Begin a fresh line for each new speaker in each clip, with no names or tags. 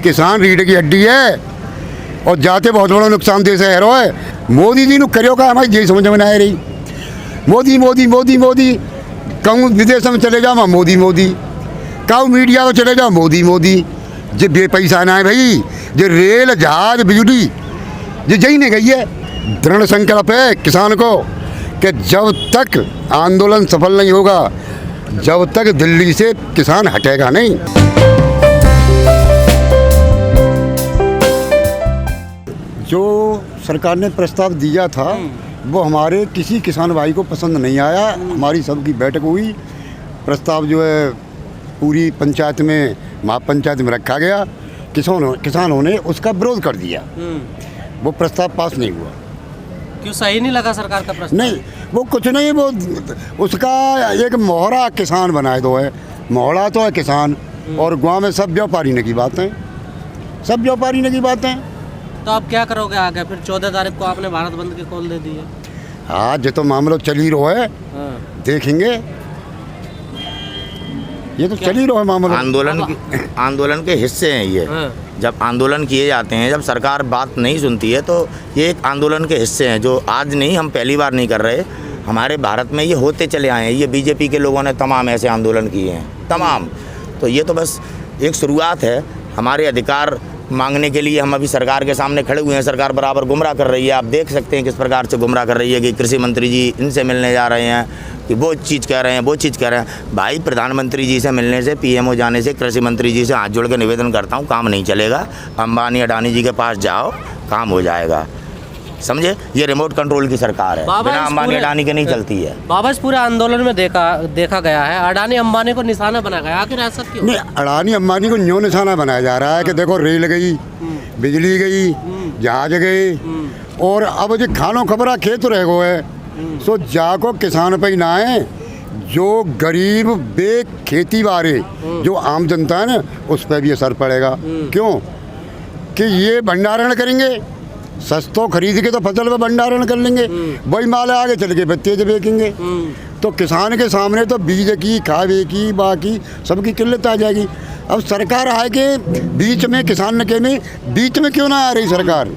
किसान रीढ़ की हड्डी है और जाते बहुत बड़ा नुकसान दे शहरों है। मोदी जी ने करियो का हमारी यही समझ में ना आ रही। मोदी मोदी मोदी मोदी कहूँ विदेश में चले जाओ मोदी मोदी, कहूँ मीडिया में चले जाओ मोदी मोदी। जे बेपैसा ना है भाई, जे रेल जहाज बिजली जे यही नहीं गई है। दृढ़ संकल्प है किसान को कि जब तक आंदोलन सफल नहीं होगा, जब तक दिल्ली से किसान हटेगा नहीं। जो सरकार ने प्रस्ताव दिया था वो हमारे किसी किसान भाई को पसंद नहीं आया। हमारी सबकी बैठक हुई, प्रस्ताव जो है पूरी पंचायत में महापंचायत में रखा गया। किसानों ने उसका विरोध कर दिया, वो प्रस्ताव पास नहीं हुआ।
क्यों, सही नहीं लगा सरकार का प्रस्ताव?
नहीं, वो कुछ नहीं, वो उसका एक मोहरा किसान बनाए दो है। मोहरा तो है किसान और गाँव में सब व्यापारी ने की बातें, सब व्यापारी ने की बातें।
तो आप क्या करोगे आगे? फिर 14 तारीख को आपने भारत बंद की कॉल दे दी है।
आज जो तो मामला चल ही रहा है, देखेंगे। ये तो चल ही रहा है मामला।
आंदोलन के हिस्से हैं ये। जब आंदोलन किए जाते हैं, जब सरकार बात नहीं सुनती है, तो ये एक आंदोलन के हिस्से हैं जो आज नहीं, हम पहली बार नहीं कर रहे। हमारे भारत में ये होते चले आए हैं। ये बीजेपी के लोगों ने तमाम ऐसे आंदोलन किए हैं, तमाम। तो ये तो बस एक शुरुआत है। हमारे अधिकार मांगने के लिए हम अभी सरकार के सामने खड़े हुए हैं। सरकार बराबर गुमराह कर रही है। आप देख सकते हैं किस प्रकार से गुमराह कर रही है कि कृषि मंत्री जी इनसे मिलने जा रहे हैं कि वो चीज़ कह रहे हैं, वो चीज़ कह रहे हैं। भाई, प्रधानमंत्री जी से मिलने से, पीएमओ जाने से, कृषि मंत्री जी से हाथ जोड़ के निवेदन करता हूँ, काम नहीं चलेगा। अंबानी अडानी जी के पास जाओ, काम हो जाएगा। समझे? ये रिमोट कंट्रोल की सरकार है, बिना अंबानी अडानी के नहीं चलती है।
बाबा, इस पूरे आंदोलन में देखा गया है अडानी अंबानी को निशाना बना गया। आखिर ऐसा क्यों?
नहीं, अडानी अंबानी को न्यू निशाना बनाया जा रहा है कि देखो रेल गई, बिजली गई, जहाज गए, और अब जो खानो खबरा खेत रह गो है सो जाको किसान पे ना है। जो गरीब बे खेती बारे जो आम जनता है ना, उस पर भी असर पड़ेगा। क्यों कि ये भंडारण करेंगे, सस्तो खरीद के तो फसल में भंडारण कर लेंगे, वही माल आगे चल के तेज बेचेंगे। तो किसान के सामने तो बीज की, खावे की, बाकी सबकी किल्लत आ जाएगी। अब सरकार आए के बीच में, किसान के में बीच में क्यों ना आ रही सरकार,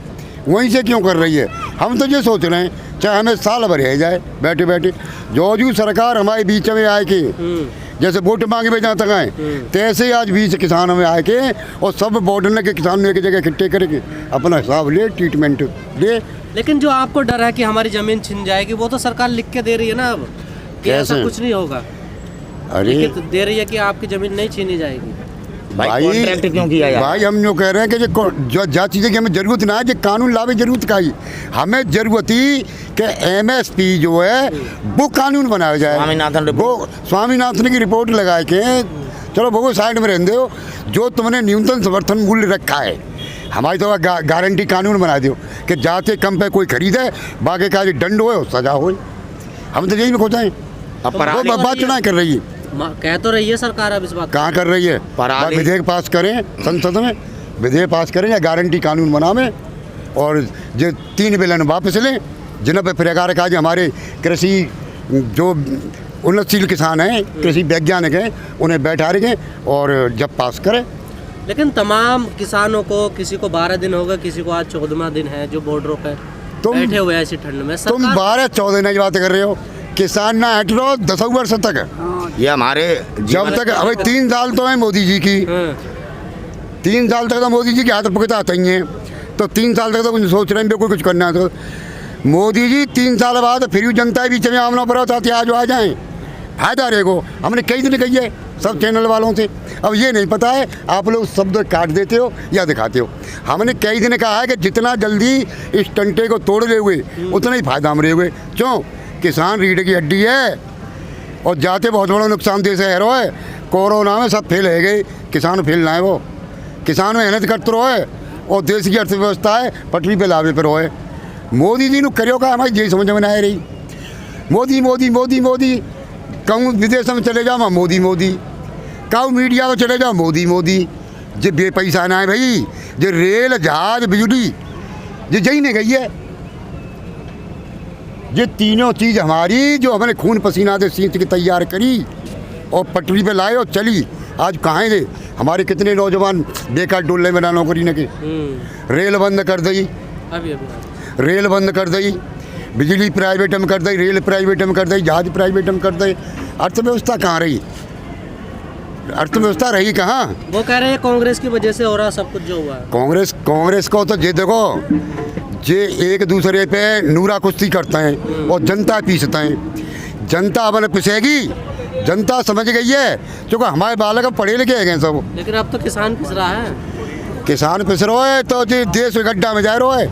वहीं से क्यों कर रही है? हम तो ये सोच रहे हैं चाहे हमें साल भर रह जाए बैठे बैठे, जो सरकार हमारे बीच में आए के, जैसे वोट मांगे में जहाँ तक आए, तैसे आज बीच किसानों में आए के और सब बॉर्डर के किसान एक जगह इकट्ठे करके अपना हिसाब ले, ट्रीटमेंट ले।
लेकिन जो आपको डर है कि हमारी जमीन छिन जाएगी, वो तो सरकार लिख के दे रही है ना अब कि ऐसा कुछ नहीं होगा।
अरे
तो दे रही है कि आपकी जमीन नहीं छीनी जाएगी।
भाई कॉन्ट्रैक्ट क्यों किया यार?
भाई हम जो कह रहे हैं कि जो चीज़ें की हमें ज़रूरत ना है, जो कानून लावे जरूरत का ही हमें ज़रूरत ही कि MSP जो है वो कानून बनाया जाए। स्वामीनाथन की रिपोर्ट लगाए के, चलो वो साइड में रहने दो। जो तुमने न्यूनतम समर्थन मूल्य रखा है, हमारी तो गारंटी कानून बना दो कि जाते कम पे कोई खरीदे, बाकी का दंड हो, सजा हो। हम तो यही में खोजा है। बात चुनाव कर रही है,
कह तो रही है सरकार, अब इस बात
कहाँ कर रही है? विधेयक पास करें संसद में, विधेयक पास करें या गारंटी कानून बनावे, और जो 3 बिलियन वापस लें, जिन पर प्रकार का जो हमारे कृषि जो उन्नतशील किसान हैं, कृषि वैज्ञानिक हैं, उन्हें बैठा रखें और जब पास करें।
लेकिन तमाम किसानों को, किसी को 12 दिन हो गए, किसी को आज 14वां दिन है जो बॉर्डरों पे बैठे हुए ऐसी ठंड में।
तुम 12-14 की बात कर रहे हो, किसान ना हट रहो 10 वर्ष तक है।
ये हमारे
जब तक अभी 3 साल तो है मोदी जी की, 3 साल तक तो मोदी जी के हाथ पकड़ता आता ही है। तो 3 साल तक तो कुछ सोच रहे हैं कुछ करना है। तो मोदी जी 3 साल बाद फिर जनता बीच में आमना पर होता आज आ जाएं, फायदा रहेगा। हमने कई दिन कही है सब चैनल वालों से। अब ये नहीं पता है आप लोग शब्द काट देते हो या दिखाते हो। हमने कई दिन कहा है कि जितना जल्दी इस टंटे को तोड़ ले हुए उतना ही फायदा हम रहे हुए। क्यों? किसान रीढ़ की हड्डी है और जाते बहुत बड़ा नुकसान दे शहरों है। कोरोना में सब फेल है गए, किसान फेल ना है। वो किसान मेहनत करते रहे और देश की अर्थव्यवस्था है पटरी पे लावे पर रोए। मोदी जी ने करियो का हमारी यही समझ में ना आ रही। मोदी मोदी मोदी मोदी, कहूँ विदेश में चले जाओ मोदी मोदी, कहूँ मीडिया में चले जाओ मोदी मोदी। जो बेपैसा ना है भाई, जो रेल जहाज बिजली जो यही नहीं गई है। ये तीनों चीज़ हमारी जो हमने खून पसीना से सींच के तैयार करी और पटरी पे लाए और चली, आज कहाँ है हमारे कितने नौजवान बेकार डोले में ना नौकरी न की। रेल बंद कर दी,
अभी
रेल बंद कर दी, बिजली प्राइवेट में कर दी, रेल प्राइवेट में कर दी, जहाज प्राइवेट में कर दी। अर्थव्यवस्था कहाँ रही? अर्थव्यवस्था रही कहाँ?
वो कह रहे हैं कांग्रेस की वजह से हो रहा सब कुछ जो हुआ है।
कांग्रेस को तो ये देखो, ये एक दूसरे पे नूरा कुश्ती करते हैं और जनता पीसते हैं। जनता अब पिसेगी, जनता समझ गई है, क्योंकि हमारे बालक पढ़े लिखे गए सब।
लेकिन अब तो किसान पिस रहा है।
किसान पिस रहा है तो जी देश गड्ढा में जा रहा है।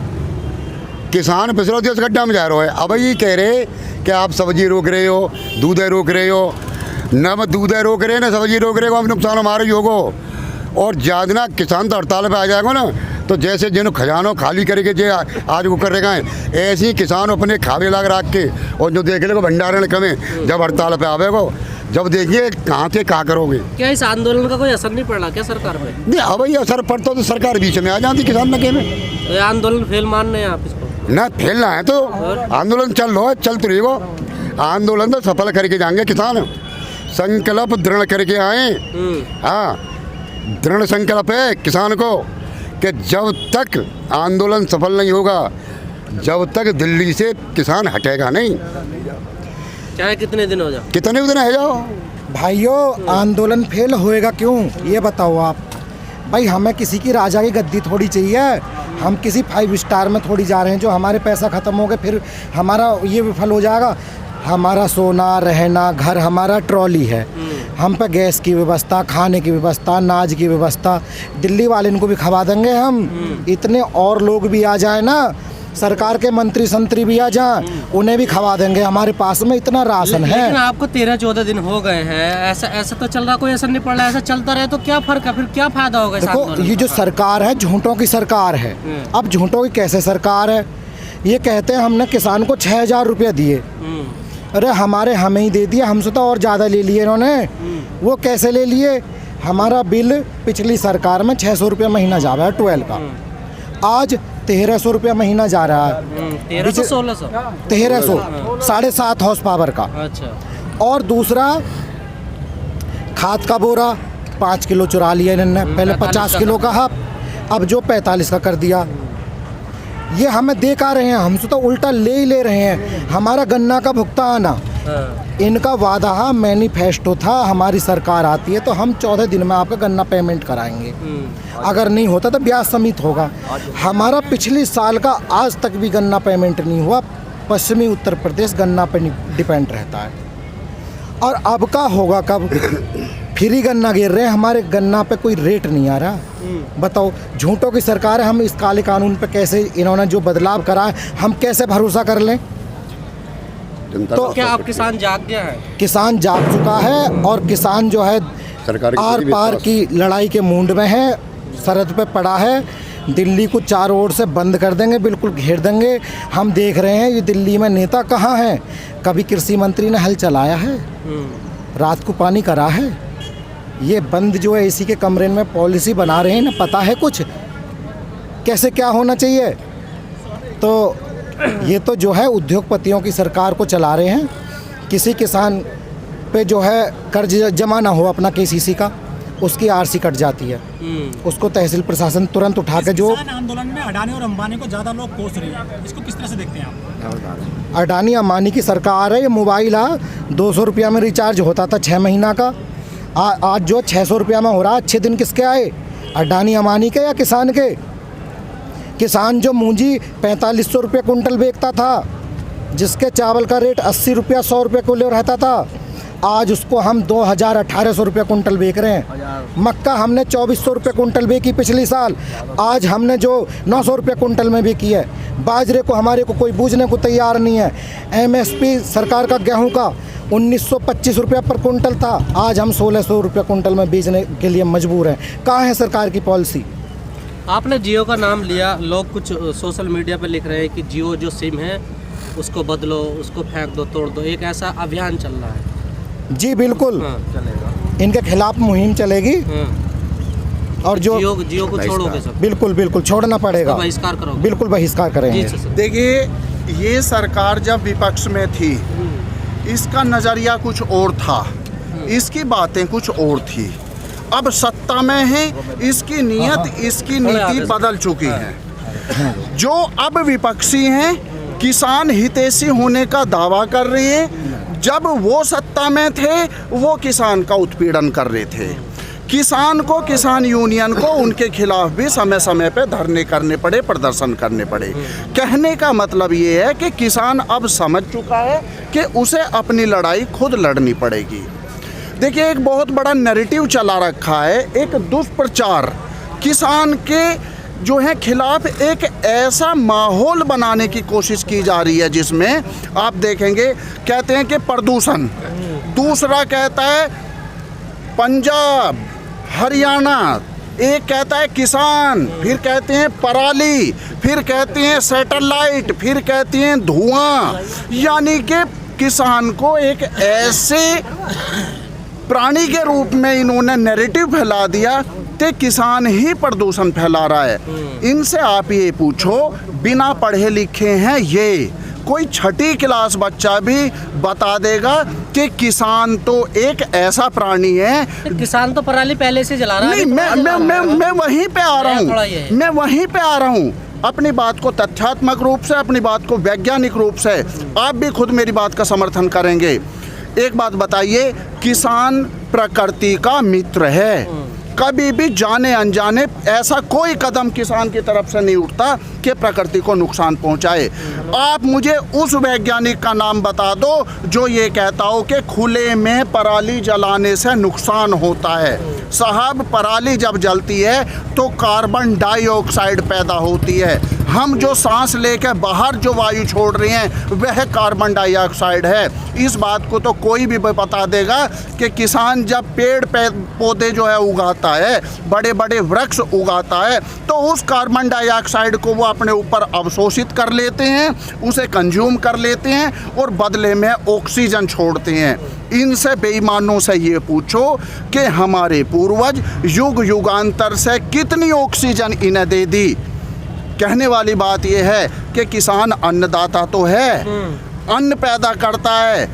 किसान पिस रहा देश गड्ढा में जा रहा है। अब ये कह रहे कि आप सब्जी रोक रहे हो, दूधे रोक रहे हो, न दूधे रोक रहे ना सब्जी रोक रहे हो, अब नुकसान हमारा ही होगा। और ज़्यादा ना किसान तो हड़ताल पे आ जाएगा ना, तो जैसे जिन खजानों खाली करके जो आज वो कर रहे हैं, ऐसे ही किसान अपने खावे लाग रख के और जो देख लेगा भंडारण कमे जब हड़ताल पे आवेगा, जब देखिए कहाँ से क्या करोगे।
क्या इस आंदोलन का कोई असर नहीं पड़ रहा क्या सरकार पे?
नहीं, अब ये असर पड़ता तो सरकार बीच में आ जाती किसान नके में।
तो ये आंदोलन फेल मान रहे हैं आप इसको?
ना फैलना है तो आंदोलन चल रहा है, चल तो रहेगा। आंदोलन तो सफल करके जाएंगे किसान, संकल्प दृढ़ करके आए। हाँ, दृढ़ संकल्प है किसान को कि जब तक आंदोलन सफल नहीं होगा, जब तक दिल्ली से किसान हटेगा नहीं,
चाहे कितने दिन हो जाए।
कितने दिन है जाओ
भाइयों, आंदोलन फेल होएगा क्यों ये बताओ आप। भाई हमें किसी की राजा की गद्दी थोड़ी चाहिए, हम किसी 5 स्टार में थोड़ी जा रहे हैं जो हमारे पैसा ख़त्म हो गए फिर हमारा ये विफल हो जाएगा। हमारा सोना रहना घर, हमारा ट्रॉली है, हम पे गैस की व्यवस्था, खाने की व्यवस्था, अनाज की व्यवस्था, दिल्ली वाले इनको भी खवा देंगे हम। इतने और लोग भी आ जाए ना, सरकार के मंत्री संतरी भी आ जाएं, उन्हें भी खवा देंगे। हमारे पास में इतना राशन है।
लेकिन आपको 13-14 दिन हो गए हैं, ऐसा तो चल रहा, कोई असर नहीं पड़ रहा। ऐसा चलता रहे तो क्या फर्क है, फिर क्या फायदा होगा इस
देखो,
आंदोलन
ये जो
का?
सरकार है झूठों की सरकार है। अब झूठों की कैसे सरकार है? ये कहते हैं हमने किसान को 6,000 रुपये दिए, अरे हमें ही दे दिया, हमसे तो और ज़्यादा ले लिए इन्होंने। वो कैसे ले लिए? हमारा बिल पिछली सरकार में 600 रुपये महीना जा रहा है 12 का, आज 1,300 रुपये महीना जा रहा है।
1300-1600
1300 7.5 हॉर्स पावर का।
अच्छा।
और दूसरा खाद का बोरा 5 किलो चुरा लिया इन्होंने, पहले 50 किलो का हब, अब जो 45 का कर दिया। ये हमें दे का रहे हैं, हमसे तो उल्टा ले ही ले रहे हैं। हमारा गन्ना का भुगतान, इनका वादा मैनिफेस्टो था, हमारी सरकार आती है तो हम 14 दिन में आपका गन्ना पेमेंट कराएंगे, अगर नहीं होता तो ब्याज समेत होगा। हमारा पिछले साल का आज तक भी गन्ना पेमेंट नहीं हुआ। पश्चिमी उत्तर प्रदेश गन्ना पर डिपेंड रहता है, और अब का होगा कब? फ्री गन्ना गिर रहे हैं, हमारे गन्ना पे कोई रेट नहीं आ रहा। बताओ, झूठों की सरकार है, हम इस काले कानून पे कैसे, इन्होंने जो बदलाव करा है हम कैसे भरोसा कर लें?
तो क्या आप किसान जाग गया है?
किसान जाग चुका है, और किसान जो है
सरकार
आर पार की लड़ाई के मूड में है, सरहद पे पड़ा है। दिल्ली को चारों ओर से बंद कर देंगे, बिल्कुल घेर देंगे। हम देख रहे हैं ये दिल्ली में नेता कहाँ हैं। कभी कृषि मंत्री ने हल चलाया है, रात को पानी करा है। ये बंद जो है इसी के कमरे में पॉलिसी बना रहे हैं ना, पता है कुछ कैसे क्या होना चाहिए। तो ये तो जो है उद्योगपतियों की सरकार को चला रहे हैं। किसी किसान पे जो है कर्ज जमा ना हो अपना KCC का, उसकी RC कट जाती है, उसको तहसील प्रशासन तुरंत उठा के जो
आंदोलन में अडानी और अंबानी को ज़्यादा लोग कोस रहे हैं, इसको किस तरह से देखते हैं आप?
अडानी अंबानी की सरकार है। ये मोबाइल 200 रुपया में रिचार्ज होता था 6 महीना का, आज जो 600 रुपया में हो रहा है। अच्छे दिन किसके आए? अडानी अंबानी के या किसान के? किसान जो मूंजी 4500 रुपये कुंटल बेचता था, जिसके चावल का रेट 80 रुपया 100 रुपये किलो रहता था, आज उसको हम 2,000-1,800 रुपये कुंटल बेच रहे हैं। मक्का हमने 2,400 रुपये कुंटल बेची पिछली साल, आज हमने जो 900 रुपये कुंटल में बेची है। बाजरे को हमारे को कोई बूझने को तैयार नहीं है। MSP सरकार का गेहूं का 1,925 रुपये पर कुंटल था, आज हम 1,600 रुपये कुंटल में बेचने के लिए मजबूर हैं। कहाँ है सरकार की पॉलिसी?
आपने जियो का नाम लिया, लोग कुछ सोशल मीडिया पर लिख रहे हैं कि जियो जो सिम है उसको बदलो, उसको फेंक दो, तोड़ दो, एक ऐसा अभियान चल रहा है।
जी बिल्कुल,
चलेगा,
इनके खिलाफ मुहिम चलेगी। और जो
जियो को छोड़ोगे सब?
बिल्कुल छोड़ना पड़ेगा,
बहिष्कार करोगे?
बिल्कुल बहिष्कार करेंगे।
देखिए, ये सरकार जब विपक्ष में थी इसका नज़रिया कुछ और था, इसकी बातें कुछ और थी। अब सत्ता में है, इसकी नीयत, इसकी नीति बदल चुकी है। जो अब विपक्षी हैं, किसान हितैषी होने का दावा कर रहे हैं। जब वो सत्ता में थे, वो किसान का उत्पीड़न कर रहे थे। किसान को, किसान यूनियन को उनके खिलाफ भी समय समय पे धरने करने पड़े, प्रदर्शन करने पड़े। कहने का मतलब ये है कि किसान अब समझ चुका है कि उसे अपनी लड़ाई खुद लड़नी पड़ेगी। देखिए, एक बहुत बड़ा नैरेटिव चला रखा है, एक दुष्प्रचार किसान के जो है खिलाफ एक ऐसा माहौल बनाने की कोशिश की जा रही है जिसमें आप देखेंगे, कहते हैं कि प्रदूषण, दूसरा कहता है पंजाब, हरियाणा, एक कहता है किसान, फिर कहते हैं पराली, फिर कहते हैं सैटेलाइट, फिर कहते हैं धुआं। यानी कि किसान को एक ऐसे प्राणी के रूप में इन्होंने नैरेटिव फैला दिया कि किसान ही प्रदूषण फैला रहा है। इनसे आप ये पूछो, बिना पढ़े लिखे हैं ये, कोई छठी क्लास बच्चा भी बता देगा कि किसान तो एक ऐसा प्राणी है।
किसान तो पराली पहले से जला रहा है।
नहीं, मैं वहीं पे आ रहा हूँ, मैं वहीं पे आ रहा हूँ। अपनी बात को तथ्यात्मक रूप से, अपनी बात को वैज्ञानिक रूप से, आप भी खुद मेरी बात का समर्थन करेंगे। एक बात बताइए, किसान प्रकृति का मित्र है। कभी भी जाने अनजाने ऐसा कोई कदम किसान की तरफ से नहीं उठता कि प्रकृति को नुकसान पहुंचाए। आप मुझे उस वैज्ञानिक का नाम बता दो जो ये कहता हो कि खुले में पराली जलाने से नुकसान होता है। साहब, पराली जब जलती है तो कार्बन डाइऑक्साइड पैदा होती है। हम जो सांस लेकर बाहर जो वायु छोड़ रहे हैं वह कार्बन डाइऑक्साइड है। इस बात को तो कोई भी बता देगा कि किसान जब पेड़ पौधे जो है उगाता है, बड़े बड़े वृक्ष उगाता है, तो उस कार्बन डाइऑक्साइड को वो अपने ऊपर अवशोषित कर लेते हैं, उसे कंज्यूम कर लेते हैं और बदले में ऑक्सीजन छोड़ते हैं। इनसे बेईमानों से ये पूछो कि हमारे पूर्वज युग युगांतर से कितनी ऑक्सीजन इन्हें दे दी। कहने वाली बात यह है कि किसान अन्नदाता तो है, अन्न पैदा करता है,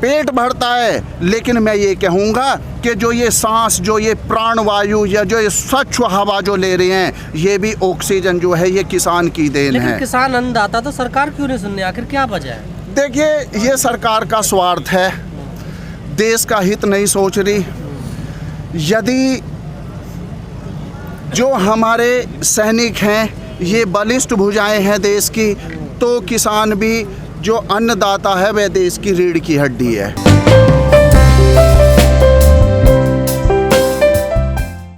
पेट भरता है, लेकिन मैं ये कहूँगा कि जो ये सांस, जो ये प्राणवायु या जो ये स्वच्छ हवा जो ले रहे हैं, ये भी ऑक्सीजन जो है ये किसान की देन है।
लेकिन किसान अन्नदाता तो सरकार क्यों नहीं सुनने, आखिर क्या वजह है?
देखिए, ये सरकार का स्वार्थ है, देश का हित नहीं सोच रही। यदि जो हमारे सैनिक हैं ये बलिष्ठ भुजाएं हैं देश की, तो किसान भी जो अन्नदाता है वह देश की रीढ़ की हड्डी है।